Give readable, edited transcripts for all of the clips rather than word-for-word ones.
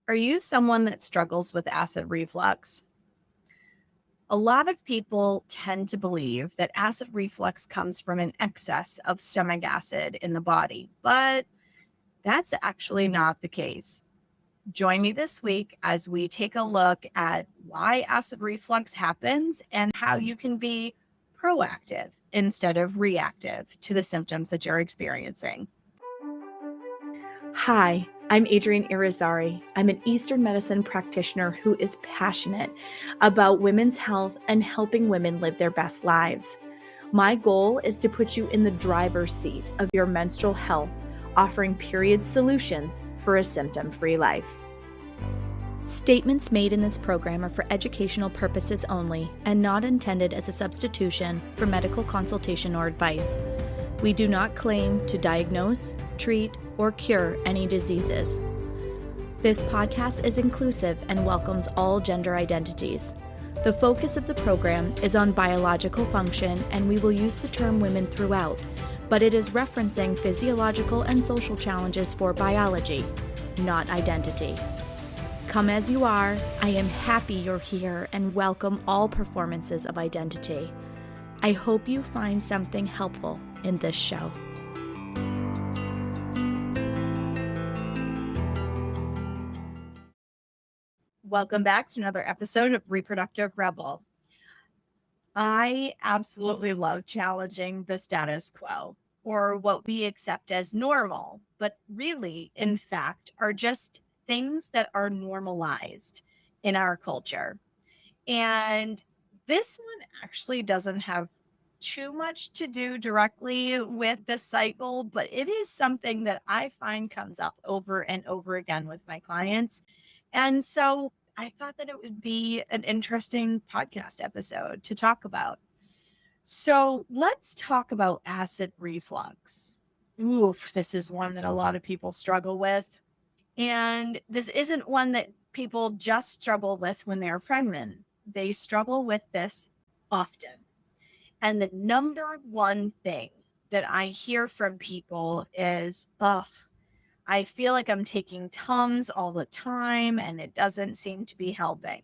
Are you someone that struggles with acid reflux? A lot of people tend to believe that acid reflux comes from an excess of stomach acid in the body, but that's actually not the case. Join me this week as we take a look at why acid reflux happens and how you can be proactive instead of reactive to the symptoms that you're experiencing. Hi, I'm Adrienne Irizarry. I'm an Eastern medicine practitioner who is passionate about women's health and helping women live their best lives. My goal is to put you in the driver's seat of your menstrual health, offering period solutions for a symptom-free life. Statements made in this program are for educational purposes only and not intended as a substitution for medical consultation or advice. We do not claim to diagnose, treat, or cure any diseases. This podcast is inclusive and welcomes all gender identities. The focus of the program is on biological function, and we will use the term women throughout, but it is referencing physiological and social challenges for biology, not identity. Come as you are, I am happy you're here and welcome all performances of identity. I hope you find something helpful in this show. Welcome back to another episode of Reproductive Rebel. I absolutely love challenging the status quo, or what we accept as normal, but really, in fact, are just things that are normalized in our culture. And this one actually doesn't have too much to do directly with the cycle, but it is something that I find comes up over and over again with my clients. And so I thought that it would be an interesting podcast episode to talk about. So let's talk about acid reflux. Oof, this is one that a lot of people struggle with. And this isn't one that people just struggle with when they're pregnant. They struggle with this often. And the number one thing that I hear from people is, I feel like I'm taking Tums all the time and it doesn't seem to be helping.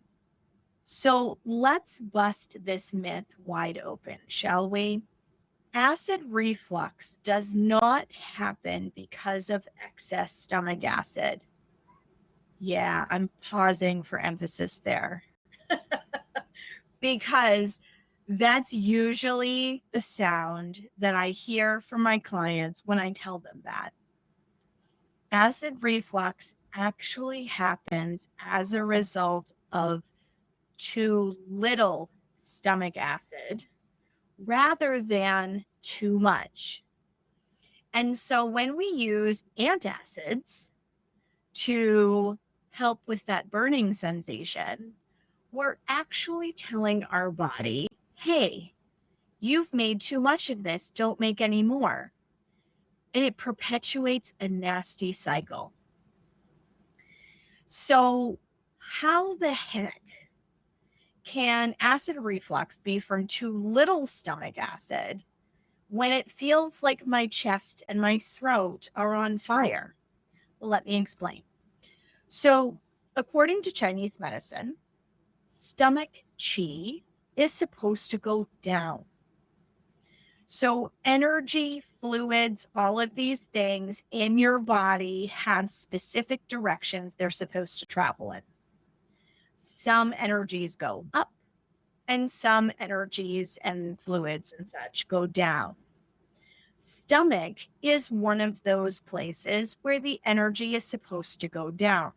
So let's bust this myth wide open, shall we? Acid reflux does not happen because of excess stomach acid. Yeah, I'm pausing for emphasis there. Because that's usually the sound that I hear from my clients when I tell them that. Acid reflux actually happens as a result of too little stomach acid rather than too much. And so when we use antacids to help with that burning sensation, we're actually telling our body, hey, you've made too much of this, don't make any more. And it perpetuates a nasty cycle. So how the heck can acid reflux be from too little stomach acid when it feels like my chest and my throat are on fire? Well, let me explain. So according to Chinese medicine, stomach qi is supposed to go down. So energy, fluids, all of these things in your body have specific directions they're supposed to travel in. Some energies go up and some energies and fluids and such go down. Stomach is one of those places where the energy is supposed to go down.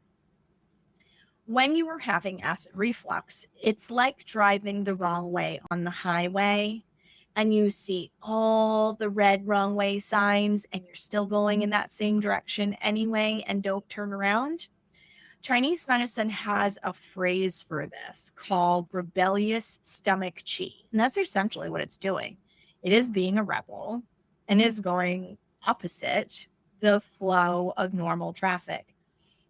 When you are having acid reflux, it's like driving the wrong way on the highway and you see all the red wrong way signs and you're still going in that same direction anyway and don't turn around. Chinese medicine has a phrase for this called rebellious stomach qi. And that's essentially what it's doing. It is being a rebel and is going opposite the flow of normal traffic.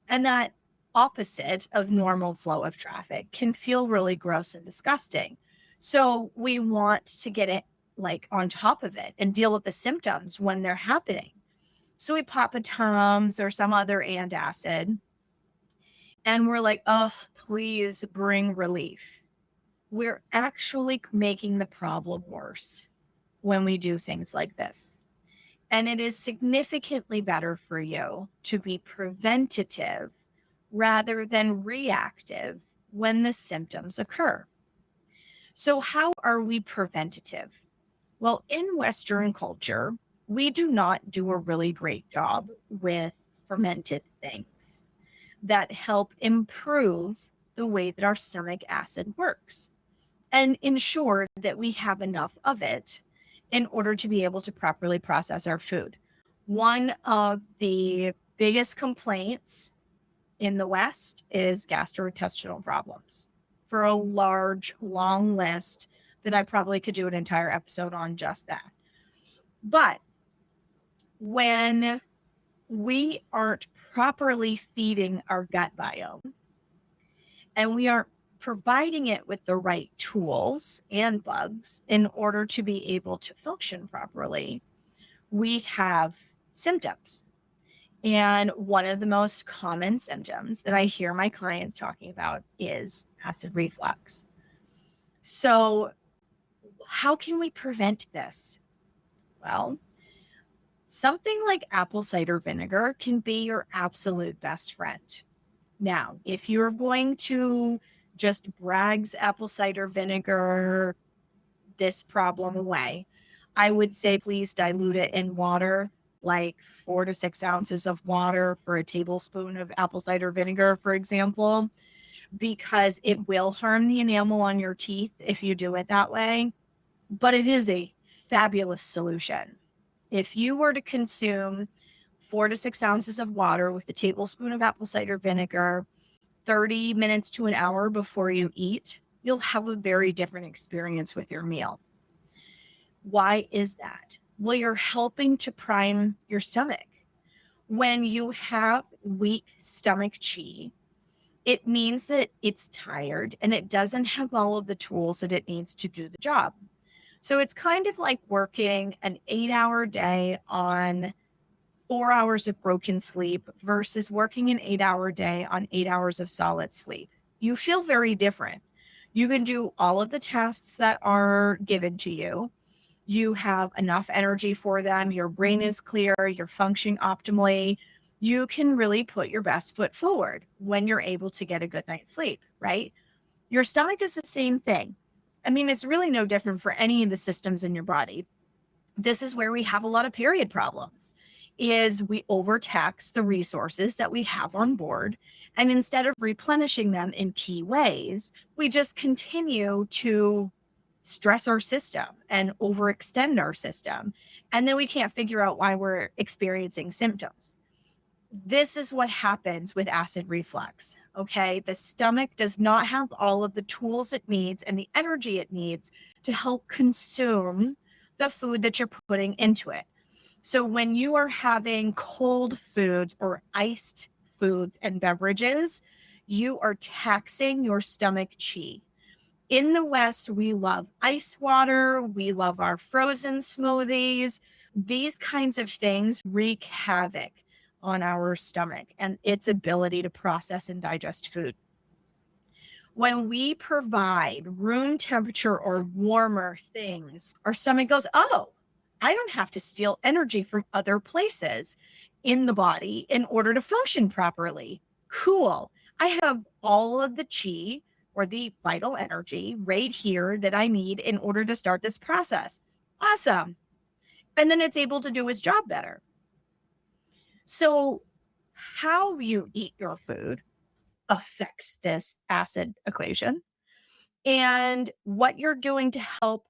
And that opposite of normal flow of traffic can feel really gross and disgusting. So we want to get it like on top of it and deal with the symptoms when they're happening. So we pop a Tums or some other antacid and we're like, oh, please bring relief. We're actually making the problem worse when we do things like this. And it is significantly better for you to be preventative rather than reactive when the symptoms occur. So, how are we preventative? Well, in Western culture, we do not do a really great job with fermented things that help improve the way that our stomach acid works and ensure that we have enough of it in order to be able to properly process our food. One of the biggest complaints in the West is gastrointestinal problems, for a large, long list that I probably could do an entire episode on just that. But when we aren't properly feeding our gut biome and we aren't providing it with the right tools and bugs in order to be able to function properly, we have symptoms. And one of the most common symptoms that I hear my clients talking about is acid reflux. So, how can we prevent this? Well, something like apple cider vinegar can be your absolute best friend. Now, if you're going to just Bragg's apple cider vinegar this problem away, I would say please dilute it in water, like 4 to 6 ounces of water for a tablespoon of apple cider vinegar, for example, because it will harm the enamel on your teeth if you do it that way. But it is a fabulous solution. If you were to consume 4 to 6 ounces of water with a tablespoon of apple cider vinegar 30 minutes to an hour before you eat, you'll have a very different experience with your meal. Why is that? Well, you're helping to prime your stomach. When you have weak stomach chi, it means that it's tired and it doesn't have all of the tools that it needs to do the job. So it's kind of like working an 8-hour day on 4 hours of broken sleep versus working an 8-hour day on 8 hours of solid sleep. You feel very different. You can do all of the tasks that are given to you. You have enough energy for them. Your brain is clear. You're functioning optimally. You can really put your best foot forward when you're able to get a good night's sleep, right? Your stomach is the same thing. I mean, it's really no different for any of the systems in your body. This is where we have a lot of period problems, is we overtax the resources that we have on board. And instead of replenishing them in key ways, we just continue to stress our system and overextend our system. And then we can't figure out why we're experiencing symptoms. This is what happens with acid reflux. Okay. The stomach does not have all of the tools it needs and the energy it needs to help consume the food that you're putting into it. So when you are having cold foods or iced foods and beverages, you are taxing your stomach chi. In the West, we love ice water. We love our frozen smoothies. These kinds of things wreak havoc on our stomach and its ability to process and digest food. When we provide room temperature or warmer things, our stomach goes, oh, I don't have to steal energy from other places in the body in order to function properly. Cool. I have all of the chi or the vital energy right here that I need in order to start this process. Awesome. And then it's able to do its job better. So, how you eat your food affects this acid equation. And what you're doing to help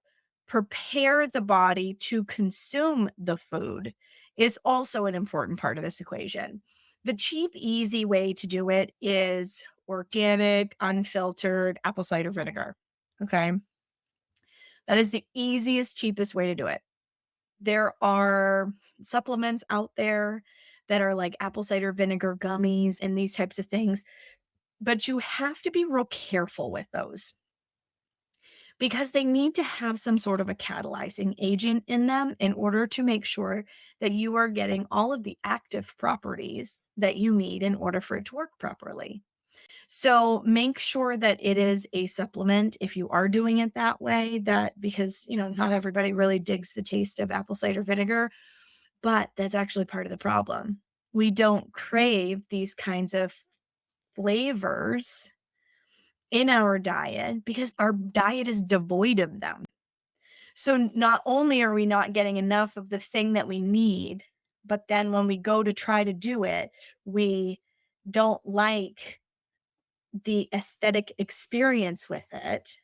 prepare the body to consume the food is also an important part of this equation. The cheap, easy way to do it is organic, unfiltered apple cider vinegar. Okay. That is the easiest, cheapest way to do it. There are supplements out there that are like apple cider vinegar gummies and these types of things, but you have to be real careful with those because they need to have some sort of a catalyzing agent in them in order to make sure that you are getting all of the active properties that you need in order for it to work properly. So make sure that it is a supplement if you are doing it that way, that because, not everybody really digs the taste of apple cider vinegar, but that's actually part of the problem. We don't crave these kinds of flavors in our diet because our diet is devoid of them. So not only are we not getting enough of the thing that we need, but then when we go to try to do it, we don't like the aesthetic experience with it.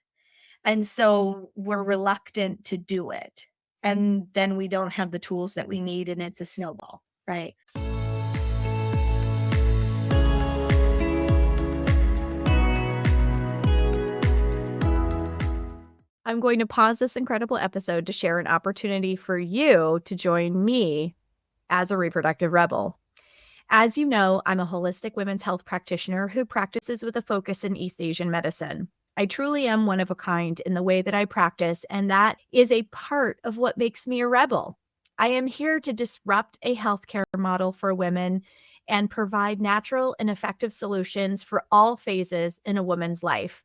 And so we're reluctant to do it. And then we don't have the tools that we need, and it's a snowball, right? I'm going to pause this incredible episode to share an opportunity for you to join me as a reproductive rebel. As you know, I'm a holistic women's health practitioner who practices with a focus in East Asian medicine. I truly am one of a kind in the way that I practice, and that is a part of what makes me a rebel. I am here to disrupt a healthcare model for women and provide natural and effective solutions for all phases in a woman's life.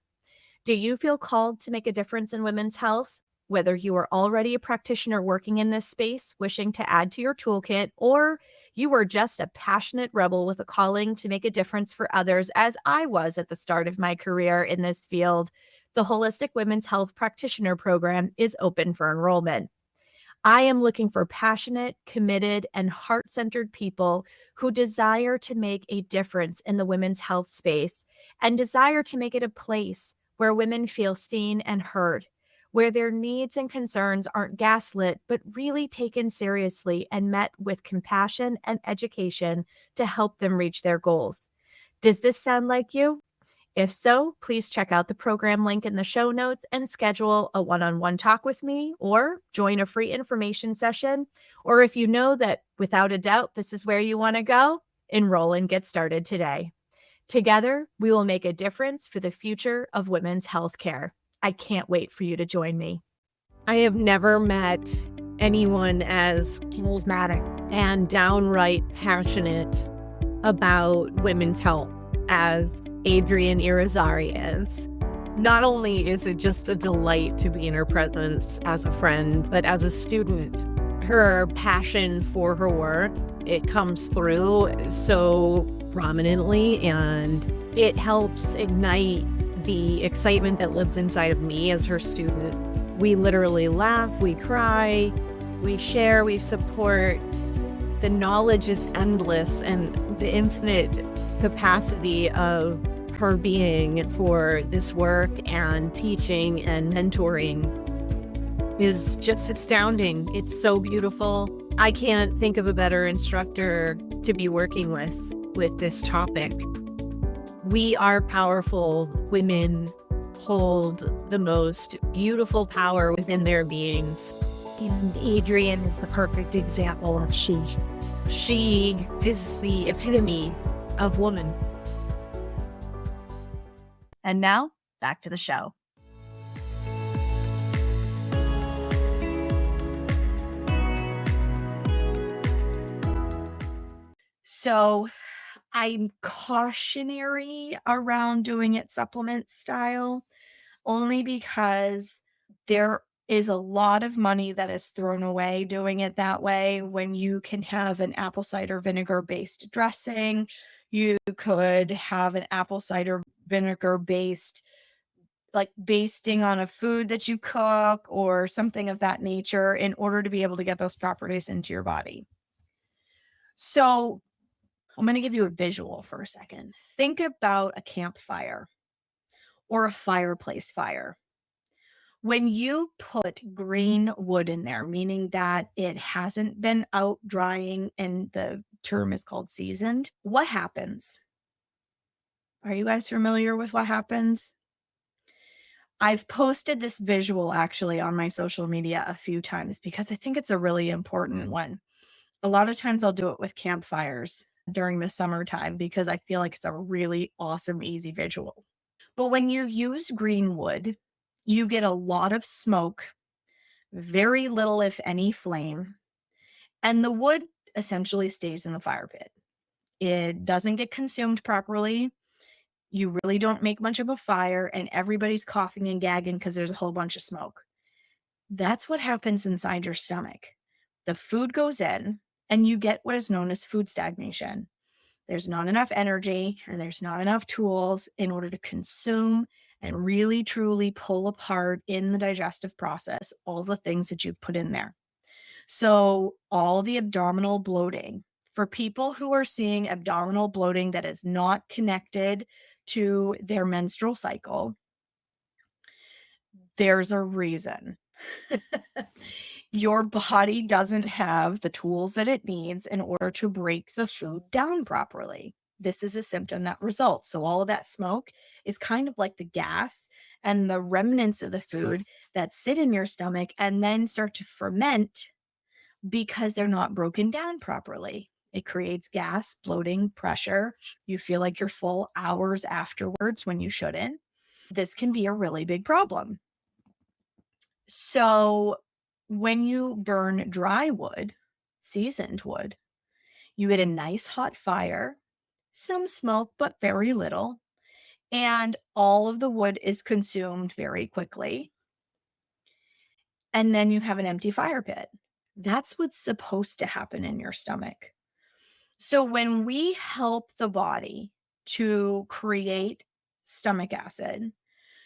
Do you feel called to make a difference in women's health? Whether you are already a practitioner working in this space, wishing to add to your toolkit, or you are just a passionate rebel with a calling to make a difference for others, as I was at the start of my career in this field, the Holistic Women's Health Practitioner Program is open for enrollment. I am looking for passionate, committed, and heart centered people who desire to make a difference in the women's health space and desire to make it a place where women feel seen and heard, where their needs and concerns aren't gaslit, but really taken seriously and met with compassion and education to help them reach their goals. Does this sound like you? If so, please check out the program link in the show notes and schedule a one-on-one talk with me or join a free information session. Or if you know that without a doubt this is where you want to go, enroll and get started today. Together, we will make a difference for the future of women's healthcare. I can't wait for you to join me. I have never met anyone as charismatic and downright passionate about women's health as Adrienne Irizarry is. Not only is it just a delight to be in her presence as a friend, but as a student, her passion for her work, it comes through so prominently, and it helps ignite the excitement that lives inside of me as her student. We literally laugh, we cry, we share, we support. The knowledge is endless, and the infinite capacity of her being for this work and teaching and mentoring is just astounding. It's so beautiful. I can't think of a better instructor to be working with this topic. We are powerful. Women hold the most beautiful power within their beings. And Adrienne is the perfect example of she. She is the epitome of woman. And now back to the show. So I'm cautionary around doing it supplement style only because there is a lot of money that is thrown away doing it that way when you can have an apple cider vinegar based dressing. You could have an apple cider vinegar based, like basting on a food that you cook or something of that nature in order to be able to get those properties into your body. So I'm going to give you a visual for a second. Think about a campfire or a fireplace fire. When you put green wood in there, meaning that it hasn't been out drying and the term is called seasoned, what happens? Are you guys familiar with what happens? I've posted this visual actually on my social media a few times because I think it's a really important one. A lot of times I'll do it with campfires during the summertime because I feel like it's a really awesome, easy visual. But when you use green wood, you get a lot of smoke, very little, if any, flame, and the wood essentially stays in the fire pit. It doesn't get consumed properly. You really don't make much of a fire, and everybody's coughing and gagging because there's a whole bunch of smoke. That's what happens inside your stomach. The food goes in, and you get what is known as food stagnation. There's not enough energy and there's not enough tools in order to consume and really truly pull apart in the digestive process all the things that you've put in there. So, all the abdominal bloating, for people who are seeing abdominal bloating that is not connected to their menstrual cycle, there's a reason. Your body doesn't have the tools that it needs in order to break the food down properly. This is a symptom that results. So, all of that smoke is kind of like the gas and the remnants of the food that sit in your stomach and then start to ferment because they're not broken down properly. It creates gas, bloating, pressure. You feel like you're full hours afterwards when you shouldn't. This can be a really big problem. So, when you burn dry wood, seasoned wood, you get a nice hot fire, some smoke, but very little, and all of the wood is consumed very quickly. And then you have an empty fire pit. That's what's supposed to happen in your stomach. So, when we help the body to create stomach acid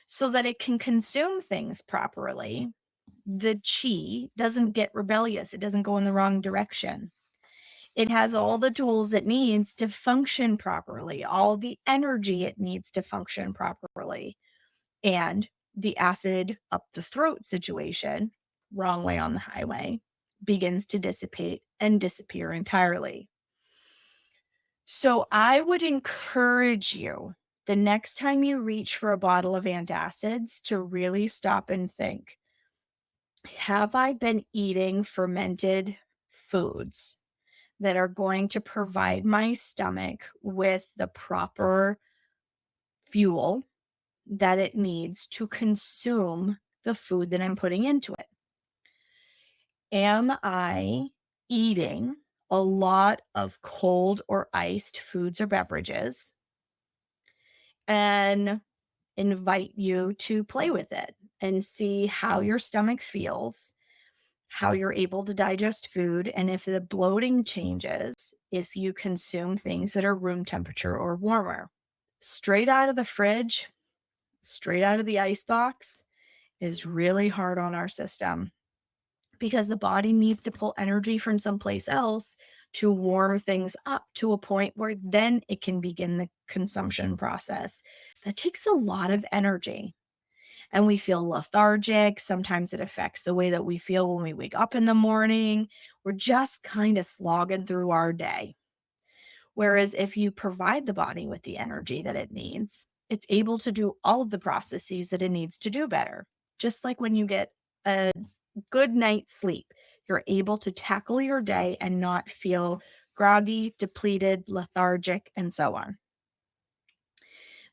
so that it can consume things properly, the chi doesn't get rebellious. It doesn't go in the wrong direction. It has all the tools it needs to function properly, all the energy it needs to function properly. And the acid up the throat situation, wrong way on the highway, begins to dissipate and disappear entirely. So I would encourage you the next time you reach for a bottle of antacids to really stop and think, have I been eating fermented foods that are going to provide my stomach with the proper fuel that it needs to consume the food that I'm putting into it? Am I eating a lot of cold or iced foods or beverages? And invite you to play with it and see how your stomach feels, how you're able to digest food, and if the bloating changes if you consume things that are room temperature or warmer. Straight out of the fridge, straight out of the ice box is really hard on our system because the body needs to pull energy from someplace else to warm things up to a point where then it can begin the consumption process. That takes a lot of energy. And we feel lethargic. Sometimes it affects the way that we feel when we wake up in the morning. We're just kind of slogging through our day. Whereas if you provide the body with the energy that it needs, it's able to do all of the processes that it needs to do better. Just like when you get a good night's sleep, you're able to tackle your day and not feel groggy, depleted, lethargic, and so on.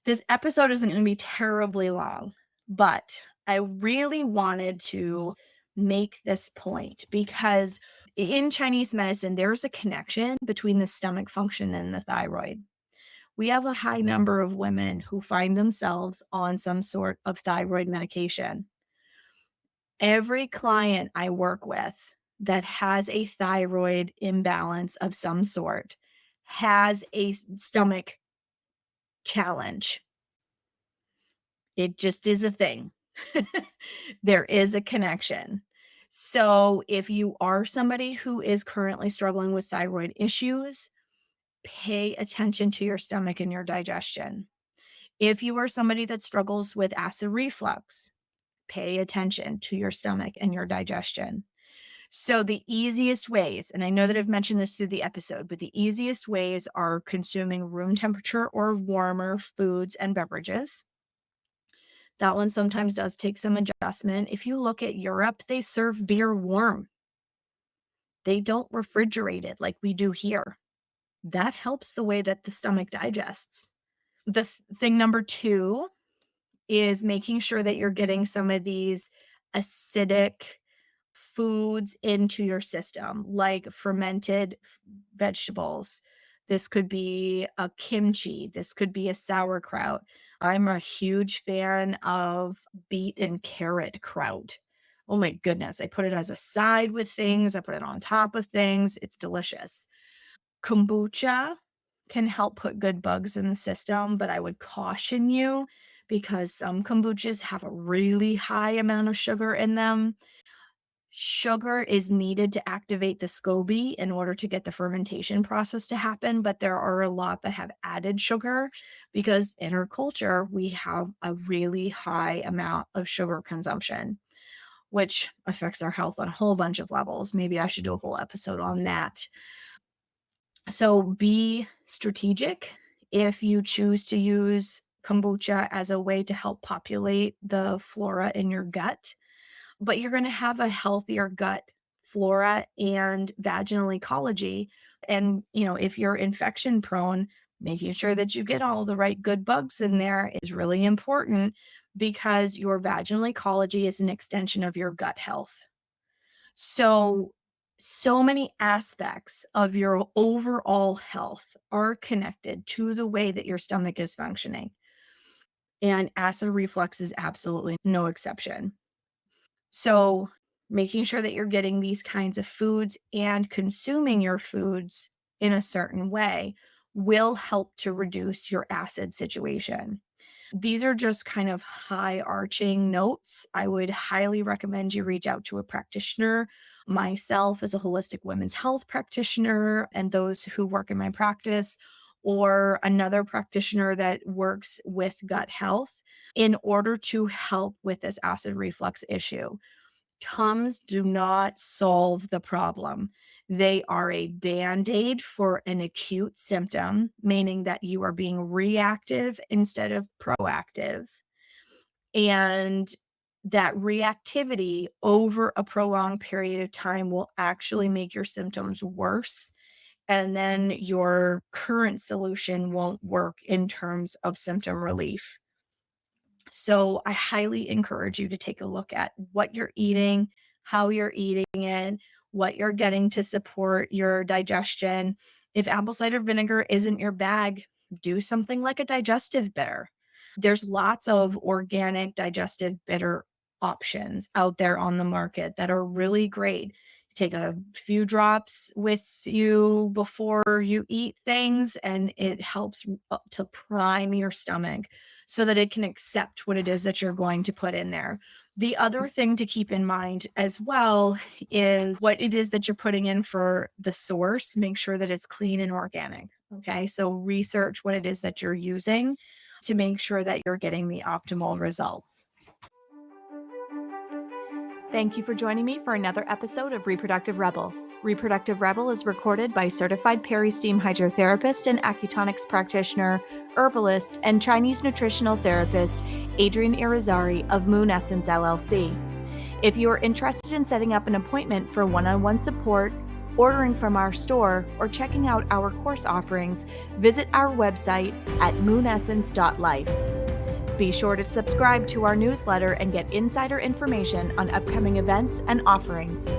This episode isn't going to be terribly long, but I really wanted to make this point because in Chinese medicine, there's a connection between the stomach function and the thyroid. We have a high number of women who find themselves on some sort of thyroid medication. Every client I work with that has a thyroid imbalance of some sort has a stomach challenge. It just is a thing. There is a connection. So if you are somebody who is currently struggling with thyroid issues, pay attention to your stomach and your digestion. If you are somebody that struggles with acid reflux, pay attention to your stomach and your digestion. So the easiest ways, and I know that I've mentioned this through the episode, but the easiest ways are consuming room temperature or warmer foods and beverages. That one sometimes does take some adjustment. If you look at Europe, they serve beer warm. They don't refrigerate it like we do here. That helps the way that the stomach digests. The thing number 2 is making sure that you're getting some of these acidic foods into your system, like fermented vegetables, This could be a kimchi. This could be a sauerkraut. I'm a huge fan of beet and carrot kraut. Oh my goodness. I put it as a side with things. I put it on top of things. It's delicious. Kombucha can help put good bugs in the system, but I would caution you because some kombuchas have a really high amount of sugar in them. Sugar is needed to activate the SCOBY in order to get the fermentation process to happen, but there are a lot that have added sugar because in our culture, we have a really high amount of sugar consumption, which affects our health on a whole bunch of levels. Maybe I should do a whole episode on that. So be strategic if you choose to use kombucha as a way to help populate the flora in your gut, but you're going to have a healthier gut flora and vaginal ecology. And, if you're infection prone, making sure that you get all the right good bugs in there is really important because your vaginal ecology is an extension of your gut health. So many aspects of your overall health are connected to the way that your stomach is functioning. And acid reflux is absolutely no exception. So, making sure that you're getting these kinds of foods and consuming your foods in a certain way will help to reduce your acid situation. These are just kind of high arching notes. I would highly recommend you reach out to a practitioner. Myself, as a holistic women's health practitioner, and those who work in my practice, or another practitioner that works with gut health in order to help with this acid reflux issue. Tums do not solve the problem. They are a band-aid for an acute symptom, meaning that you are being reactive instead of proactive. And that reactivity over a prolonged period of time will actually make your symptoms worse. And then your current solution won't work in terms of symptom relief. So I highly encourage you to take a look at what you're eating, how you're eating it, what you're getting to support your digestion. If apple cider vinegar isn't your bag, do something like a digestive bitter. There's lots of organic digestive bitter options out there on the market that are really great. Take a few drops with you before you eat things, and it helps to prime your stomach so that it can accept what it is that you're going to put in there. The other thing to keep in mind as well is what it is that you're putting in for the source. Make sure that it's clean and organic. Okay. So research what it is that you're using to make sure that you're getting the optimal results. Thank you for joining me for another episode of Reproductive Rebel. Reproductive Rebel is recorded by certified peri-steam hydrotherapist and acutonics practitioner, herbalist, and Chinese nutritional therapist Adrienne Irizarry of Moon Essence LLC. If you are interested in setting up an appointment for one-on-one support, ordering from our store, or checking out our course offerings, visit our website at moonessence.life. Be sure to subscribe to our newsletter and get insider information on upcoming events and offerings.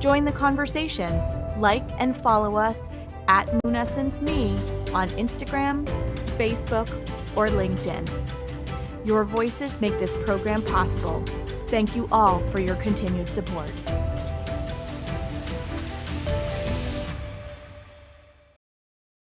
Join the conversation. Like and follow us at MoonEssenceMe on Instagram, Facebook, or LinkedIn. Your voices make this program possible. Thank you all for your continued support.